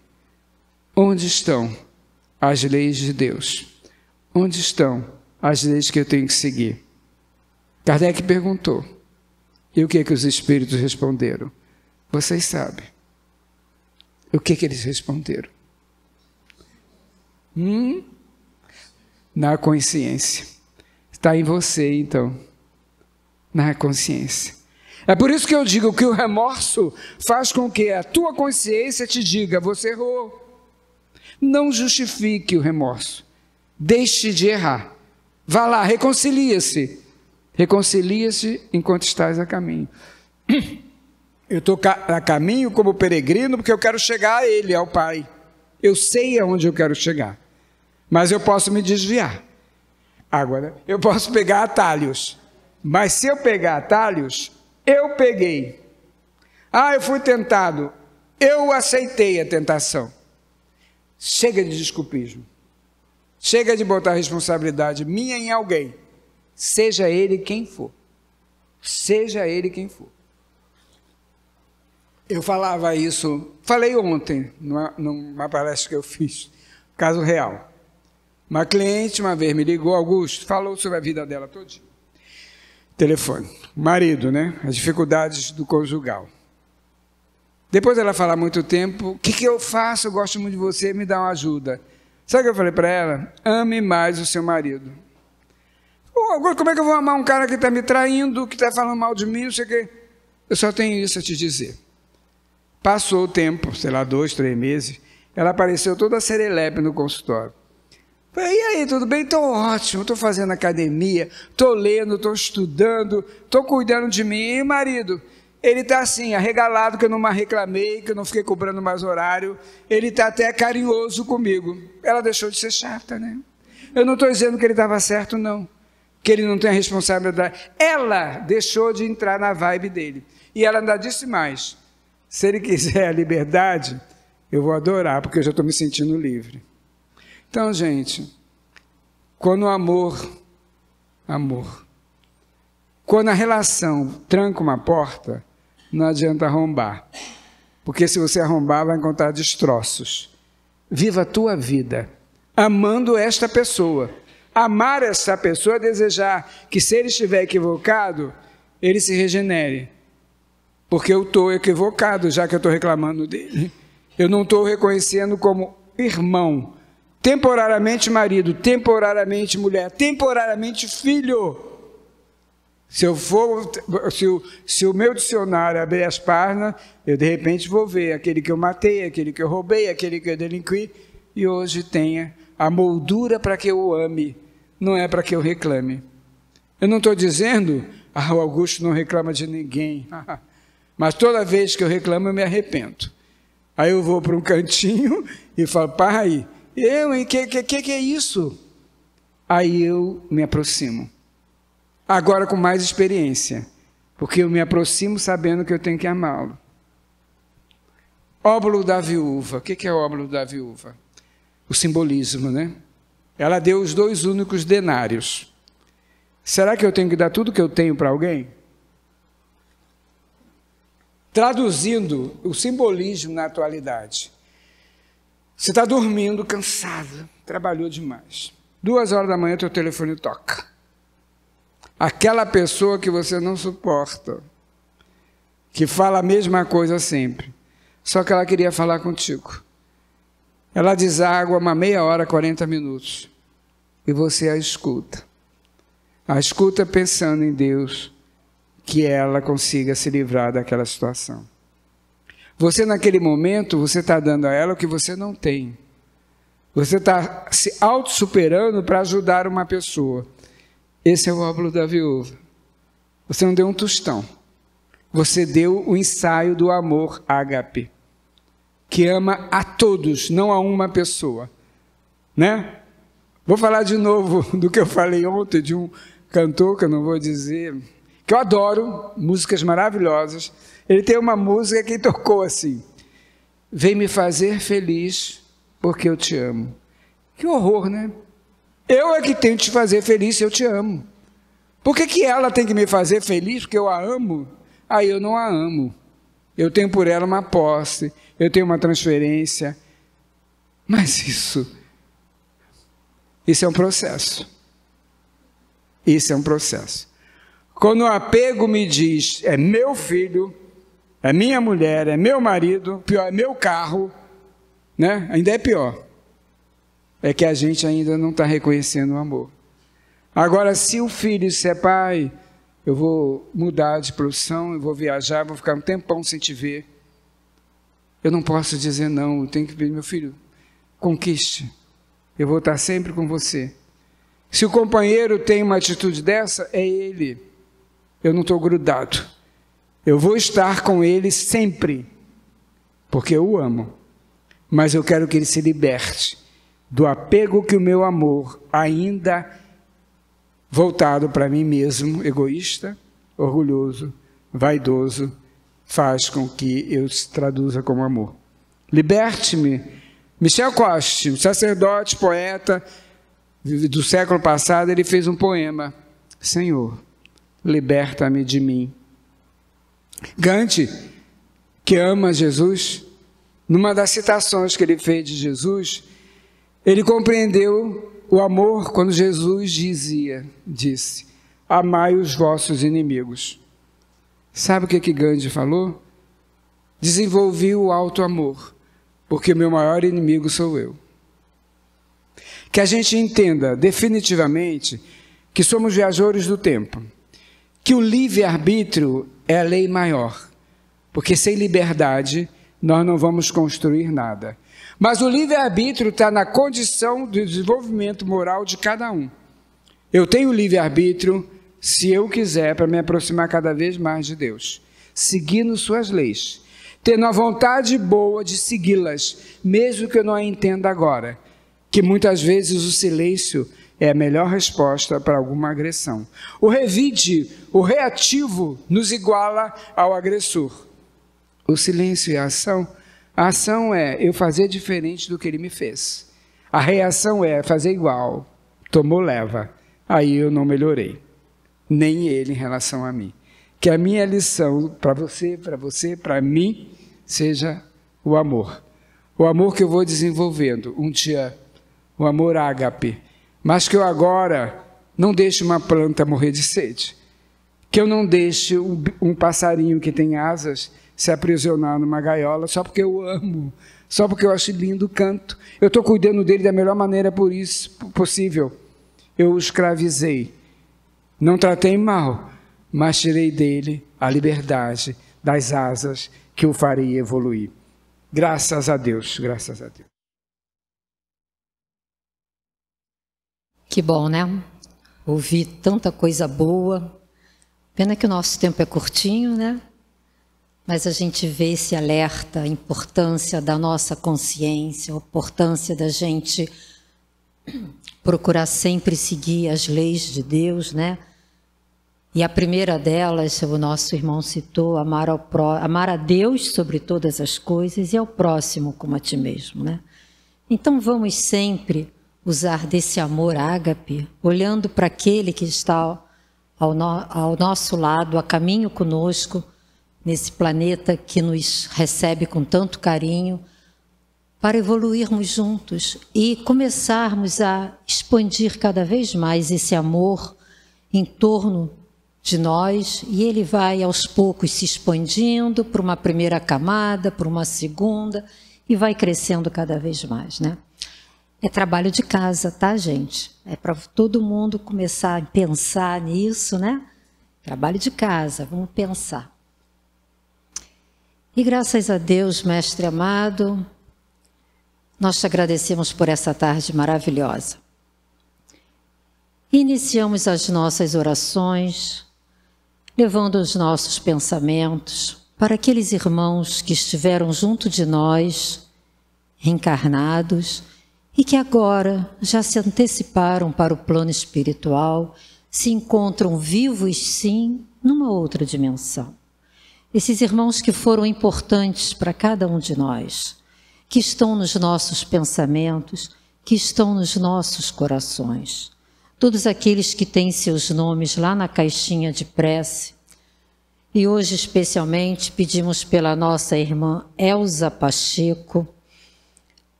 onde estão as leis de Deus? Onde estão as leis que eu tenho que seguir? Kardec perguntou. E o que os espíritos responderam? Vocês sabem. O que eles responderam? Na consciência. Está em você, então. Na consciência. É por isso que eu digo que o remorso faz com que a tua consciência te diga: você errou. Não justifique o remorso. Deixe de errar. Vá lá, reconcilia-se. Reconcilia-se enquanto estás a caminho. Eu estou a caminho como peregrino porque eu quero chegar a ele, ao Pai. Eu sei aonde eu quero chegar, mas eu posso me desviar. Agora, eu posso pegar atalhos, mas se eu pegar atalhos, eu peguei. Eu fui tentado, eu aceitei a tentação. Chega de desculpismo. Chega de botar a responsabilidade minha em alguém, seja ele quem for. Seja ele quem for. Eu falava isso, falei ontem, numa palestra que eu fiz, caso real. Uma cliente uma vez me ligou, Augusto, falou sobre a vida dela todinha. Telefone. Marido, né? As dificuldades do conjugal. Depois ela falar muito tempo, o que eu faço? Eu gosto muito de você, me dá uma ajuda. Sabe o que eu falei para ela? Ame mais o seu marido. Agora, como é que eu vou amar um cara que está me traindo, que está falando mal de mim, não sei o quê? Eu só tenho isso a te dizer. Passou o tempo, sei lá, 2, 3 meses, ela apareceu toda serelepe no consultório. Falei, e aí, tudo bem? Estou ótimo, estou fazendo academia, estou lendo, estou estudando, estou cuidando de mim. E o marido? Ele está assim, arregalado, que eu não mais reclamei, que eu não fiquei cobrando mais horário. Ele está até carinhoso comigo. Ela deixou de ser chata, né? Eu não estou dizendo que ele estava certo, não. Que ele não tem a responsabilidade. Ela deixou de entrar na vibe dele. E ela ainda disse mais. Se ele quiser a liberdade, eu vou adorar, porque eu já estou me sentindo livre. Então, gente, quando o amor, quando a relação tranca uma porta, não adianta arrombar. Porque se você arrombar, vai encontrar destroços. Viva a tua vida, amando esta pessoa. Amar essa pessoa é desejar que, se ele estiver equivocado, ele se regenere. Porque eu estou equivocado, já que eu estou reclamando dele. Eu não estou reconhecendo como irmão, temporariamente marido, temporariamente mulher, temporariamente filho. Se o meu dicionário abrir as páginas, eu de repente vou ver aquele que eu matei, aquele que eu roubei, aquele que eu delinqui, e hoje tenha a moldura para que eu o ame, não é para que eu reclame. Eu não estou dizendo, o Augusto não reclama de ninguém, mas toda vez que eu reclamo eu me arrependo. Aí eu vou para um cantinho e falo, pai, que é isso? Aí eu me aproximo. Agora com mais experiência, porque eu me aproximo sabendo que eu tenho que amá-lo. Óbolo da viúva. O que é o óbolo da viúva? O simbolismo, né? Ela deu os 2 únicos denários. Será que eu tenho que dar tudo que eu tenho para alguém? Traduzindo o simbolismo na atualidade. Você está dormindo, cansado, trabalhou demais. 2 horas da manhã, teu telefone toca. Aquela pessoa que você não suporta, que fala a mesma coisa sempre, só que ela queria falar contigo. Ela deságua uma meia hora, 40 minutos, e você a escuta. A escuta pensando em Deus, que ela consiga se livrar daquela situação. Você, naquele momento, você está dando a ela o que você não tem. Você está se auto-superando para ajudar uma pessoa. Esse é o óbolo da viúva. Você não deu um tostão. Você deu o ensaio do amor ágape, que ama a todos, não a uma pessoa. Né? Vou falar de novo do que eu falei ontem, de um cantor, que eu não vou dizer, que eu adoro, músicas maravilhosas. Ele tem uma música que tocou assim: vem me fazer feliz porque eu te amo. Que horror, né? Eu é que tenho que te fazer feliz se eu te amo. Por que ela tem que me fazer feliz porque eu a amo? Aí eu não a amo. Eu tenho por ela uma posse, eu tenho uma transferência. Mas isso é um processo. Isso é um processo. Quando o apego me diz, é meu filho, é minha mulher, é meu marido, pior, é meu carro, né? Ainda é pior. É que a gente ainda não está reconhecendo o amor. Agora, se o filho disser, pai, eu vou mudar de profissão, eu vou viajar, vou ficar um tempão sem te ver, eu não posso dizer não, eu tenho que pedir, meu filho, conquiste, eu vou estar sempre com você. Se o companheiro tem uma atitude dessa, é ele, eu não estou grudado, eu vou estar com ele sempre, porque eu o amo. mas eu quero que ele se liberte do apego que o meu amor, ainda voltado para mim mesmo, egoísta, orgulhoso, vaidoso, faz com que eu se traduza como amor. Liberte-me. Michel Coste, sacerdote, poeta do século passado, ele fez um poema. Senhor, liberta-me de mim. Gandhi, que ama Jesus, numa das citações que ele fez de Jesus, ele compreendeu o amor quando Jesus disse, amai os vossos inimigos. Sabe o que Gandhi falou? Desenvolvi o alto amor, porque o meu maior inimigo sou eu. Que a gente entenda definitivamente que somos viajores do tempo, que o livre-arbítrio é a lei maior, porque sem liberdade nós não vamos construir nada. Mas o livre-arbítrio está na condição do desenvolvimento moral de cada um. Eu tenho livre-arbítrio, se eu quiser, para me aproximar cada vez mais de Deus, seguindo suas leis, tendo a vontade boa de segui-las, mesmo que eu não a entenda agora, que muitas vezes o silêncio é a melhor resposta para alguma agressão. O revide, o reativo, nos iguala ao agressor. O silêncio e a ação é eu fazer diferente do que ele me fez. A reação é fazer igual, tomou leva, aí eu não melhorei, nem ele em relação a mim. Que a minha lição para você, para mim, seja o amor. O amor que eu vou desenvolvendo, um dia, o amor ágape, mas que eu agora não deixe uma planta morrer de sede, que eu não deixe um passarinho que tem asas se aprisionar numa gaiola só porque eu amo, só porque eu acho lindo o canto. Eu estou cuidando dele da melhor maneira possível. Eu o escravizei, não tratei mal, mas tirei dele a liberdade das asas que o faria evoluir. Graças a Deus, graças a Deus. Que bom, né? Ouvir tanta coisa boa. Pena que o nosso tempo é curtinho, né? Mas a gente vê esse alerta, a importância da nossa consciência, a importância da gente procurar sempre seguir as leis de Deus, né? E a primeira delas, o nosso irmão citou, amar a Deus sobre todas as coisas e ao próximo como a ti mesmo, né? Então vamos sempre usar desse amor ágape, olhando para aquele que está ao nosso lado, a caminho conosco, nesse planeta que nos recebe com tanto carinho, para evoluirmos juntos e começarmos a expandir cada vez mais esse amor em torno de nós, e ele vai aos poucos se expandindo para uma primeira camada, para uma segunda, e vai crescendo cada vez mais, né? É trabalho de casa, tá, gente? É para todo mundo começar a pensar nisso, né? Trabalho de casa, vamos pensar. E graças a Deus, mestre amado, nós te agradecemos por essa tarde maravilhosa. Iniciamos as nossas orações, levando os nossos pensamentos para aqueles irmãos que estiveram junto de nós, reencarnados, e que agora já se anteciparam para o plano espiritual, se encontram vivos, sim, numa outra dimensão. Esses irmãos que foram importantes para cada um de nós, que estão nos nossos pensamentos, que estão nos nossos corações. Todos aqueles que têm seus nomes lá na caixinha de prece. E hoje, especialmente, pedimos pela nossa irmã Elza Pacheco,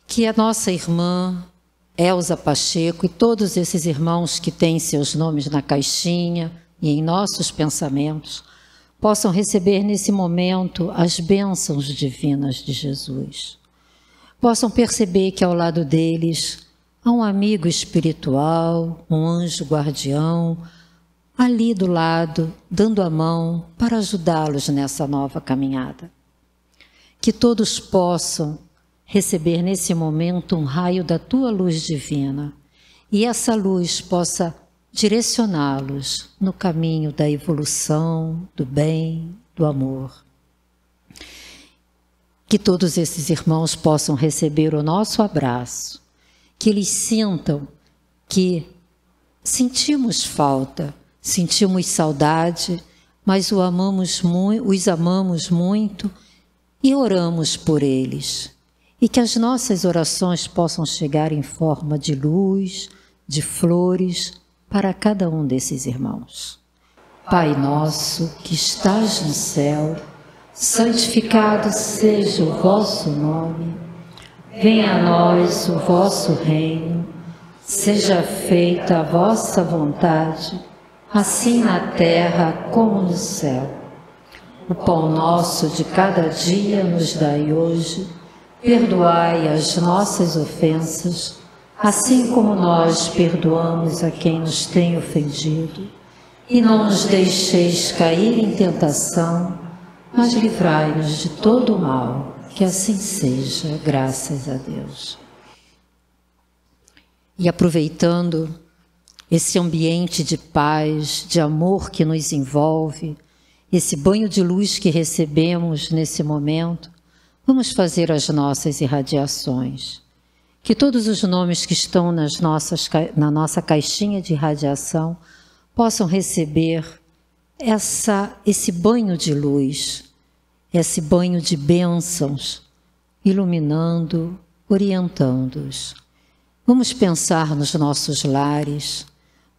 que a nossa irmã Elza Pacheco e todos esses irmãos que têm seus nomes na caixinha e em nossos pensamentos possam receber nesse momento as bênçãos divinas de Jesus. Possam perceber que ao lado deles há um amigo espiritual, um anjo guardião, ali do lado, dando a mão para ajudá-los nessa nova caminhada. Que todos possam receber nesse momento um raio da tua luz divina e essa luz possa direcioná-los no caminho da evolução, do bem, do amor. que todos esses irmãos possam receber o nosso abraço, que eles sintam que sentimos falta, sentimos saudade, mas os amamos muito e oramos por eles. E que as nossas orações possam chegar em forma de luz, de flores, para cada um desses irmãos. Pai nosso que estás no céu, santificado seja o vosso nome. Venha a nós o vosso reino. Seja feita a vossa vontade, assim na terra como no céu. O pão nosso de cada dia nos dai hoje. Perdoai as nossas ofensas, assim como nós perdoamos a quem nos tem ofendido. E não nos deixeis cair em tentação, mas livrai-nos de todo o mal, que assim seja, graças a Deus. E aproveitando esse ambiente de paz, de amor que nos envolve, esse banho de luz que recebemos nesse momento, vamos fazer as nossas irradiações. Que todos os nomes que estão na nossa caixinha de irradiação possam receber esse banho de luz, esse banho de bênçãos, iluminando, orientando-os. Vamos pensar nos nossos lares,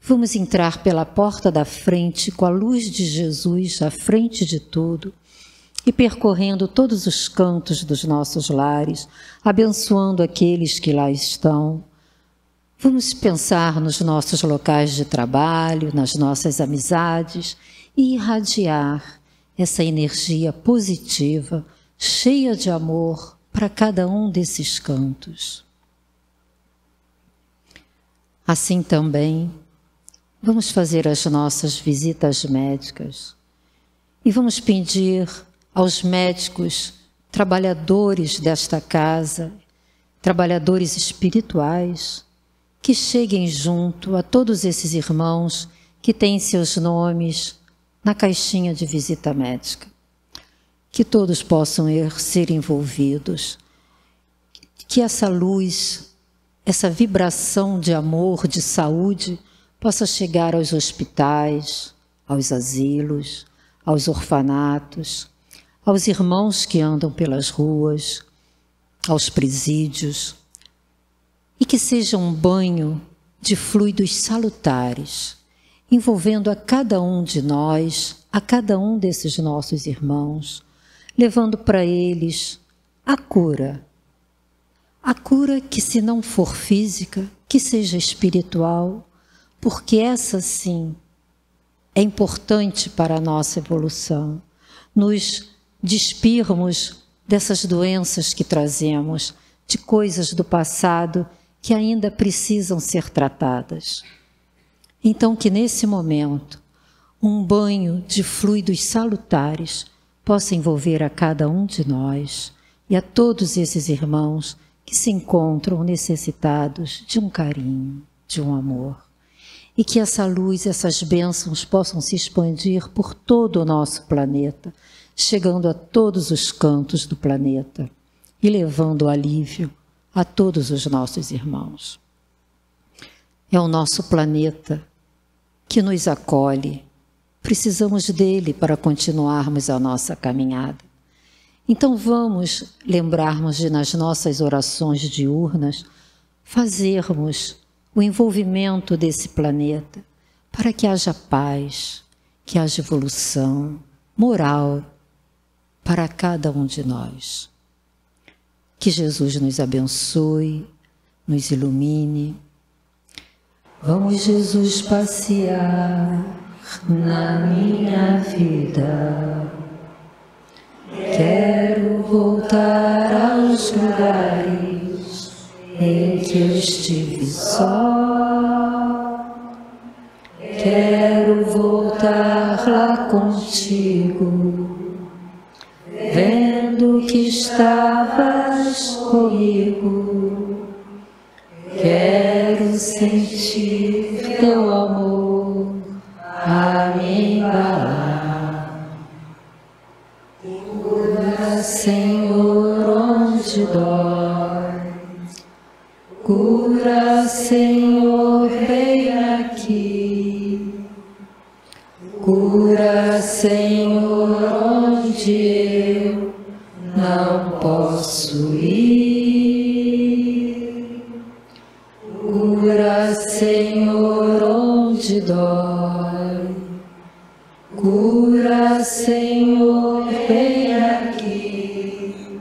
vamos entrar pela porta da frente com a luz de Jesus à frente de tudo e percorrendo todos os cantos dos nossos lares, abençoando aqueles que lá estão. Vamos pensar nos nossos locais de trabalho, nas nossas amizades e irradiar essa energia positiva, cheia de amor para cada um desses cantos. Assim também, vamos fazer as nossas visitas médicas e vamos pedir aos médicos, trabalhadores desta casa, trabalhadores espirituais, que cheguem junto a todos esses irmãos que têm seus nomes na caixinha de visita médica. Que todos possam ser envolvidos, que essa luz, essa vibração de amor, de saúde, possa chegar aos hospitais, aos asilos, aos orfanatos, aos irmãos que andam pelas ruas, aos presídios, e que seja um banho de fluidos salutares, envolvendo a cada um de nós, a cada um desses nossos irmãos, levando para eles a cura que, se não for física, que seja espiritual, porque essa sim é importante para a nossa evolução, nos despirmos dessas doenças que trazemos, de coisas do passado que ainda precisam ser tratadas. Então, que nesse momento, um banho de fluidos salutares possa envolver a cada um de nós e a todos esses irmãos que se encontram necessitados de um carinho, de um amor. E que essa luz, essas bênçãos possam se expandir por todo o nosso planeta, chegando a todos os cantos do planeta e levando alívio a todos os nossos irmãos. É o nosso planeta que nos acolhe, precisamos dele para continuarmos a nossa caminhada. Então vamos lembrarmos de, nas nossas orações diurnas, fazermos o envolvimento desse planeta para que haja paz, que haja evolução moral para cada um de nós. Que Jesus nos abençoe, nos ilumine. Vamos, Jesus, passear na minha vida. Quero voltar aos lugares em que eu estive só. Quero voltar lá contigo, vendo que estavas comigo. Quero sentir teu amor a me embalar. Cura, Senhor, Senhor, vem aqui. Cura, Senhor, onde eu não posso ir. Cura, Senhor, onde dói. Cura, Senhor, vem aqui.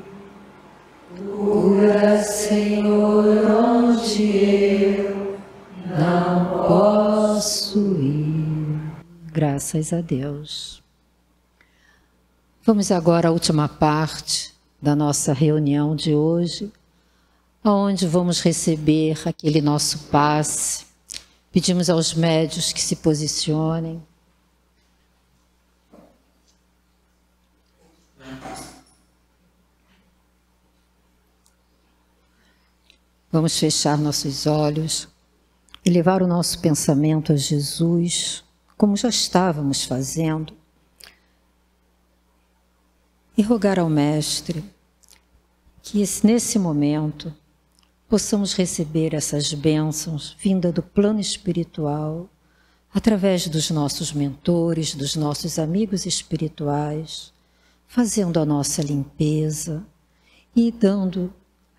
Cura, Senhor, onde eu não posso ir. Graças a Deus. Vamos agora à última parte da nossa reunião de hoje, onde vamos receber aquele nosso passe. Pedimos aos médiuns que se posicionem. Vamos fechar nossos olhos e levar o nosso pensamento a Jesus, como já estávamos fazendo, e rogar ao Mestre que nesse momento possamos receber essas bênçãos vindas do plano espiritual, através dos nossos mentores, dos nossos amigos espirituais, fazendo a nossa limpeza e dando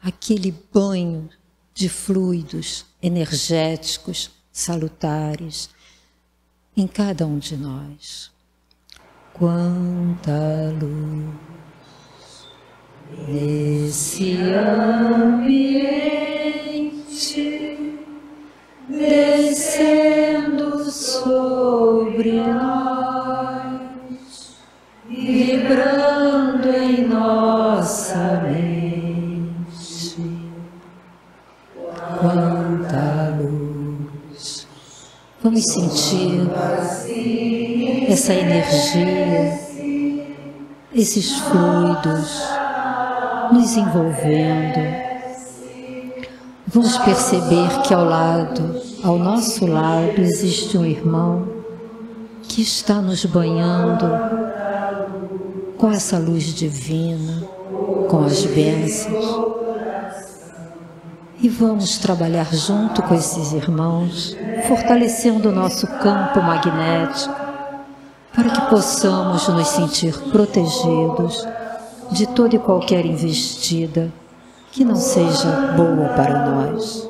aquele banho de fluidos energéticos, salutares, em cada um de nós. Quanta luz nesse ambiente, descendo sobre nós, vibrando em nossa mente. Quanta luz! Vamos sentir essa energia, esses fluidos nos envolvendo. Vamos perceber que ao nosso lado, existe um irmão que está nos banhando com essa luz divina, com as bênçãos. E vamos trabalhar junto com esses irmãos, fortalecendo o nosso campo magnético, para que possamos nos sentir protegidos de toda e qualquer investida que não seja boa para nós.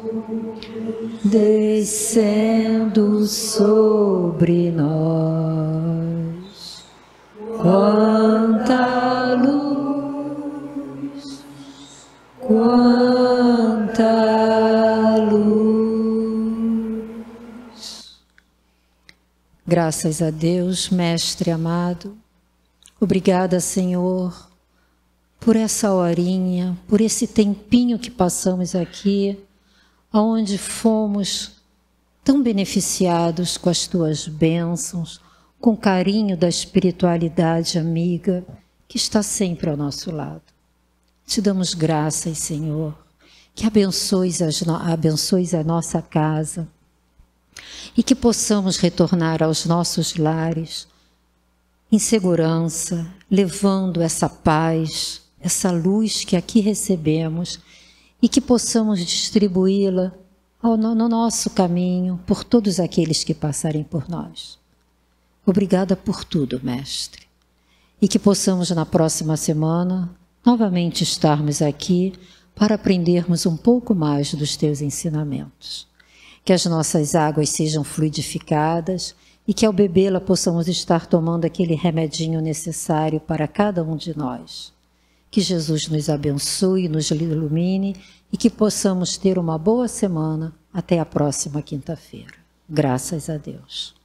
Descendo sobre nós, quanta luz, quanta luz. Graças a Deus, Mestre amado, obrigada, Senhor, por essa horinha, por esse tempinho que passamos aqui, onde fomos tão beneficiados com as tuas bênçãos, com o carinho da espiritualidade amiga que está sempre ao nosso lado. Te damos graças, Senhor, que abençoes a nossa casa e que possamos retornar aos nossos lares em segurança, levando essa paz, essa luz que aqui recebemos e que possamos distribuí-la no nosso caminho por todos aqueles que passarem por nós. Obrigada por tudo, Mestre. E que possamos na próxima semana novamente estarmos aqui para aprendermos um pouco mais dos teus ensinamentos. Que as nossas águas sejam fluidificadas e que ao bebê-la possamos estar tomando aquele remedinho necessário para cada um de nós. Que Jesus nos abençoe, nos ilumine e que possamos ter uma boa semana até a próxima quinta-feira. Graças a Deus.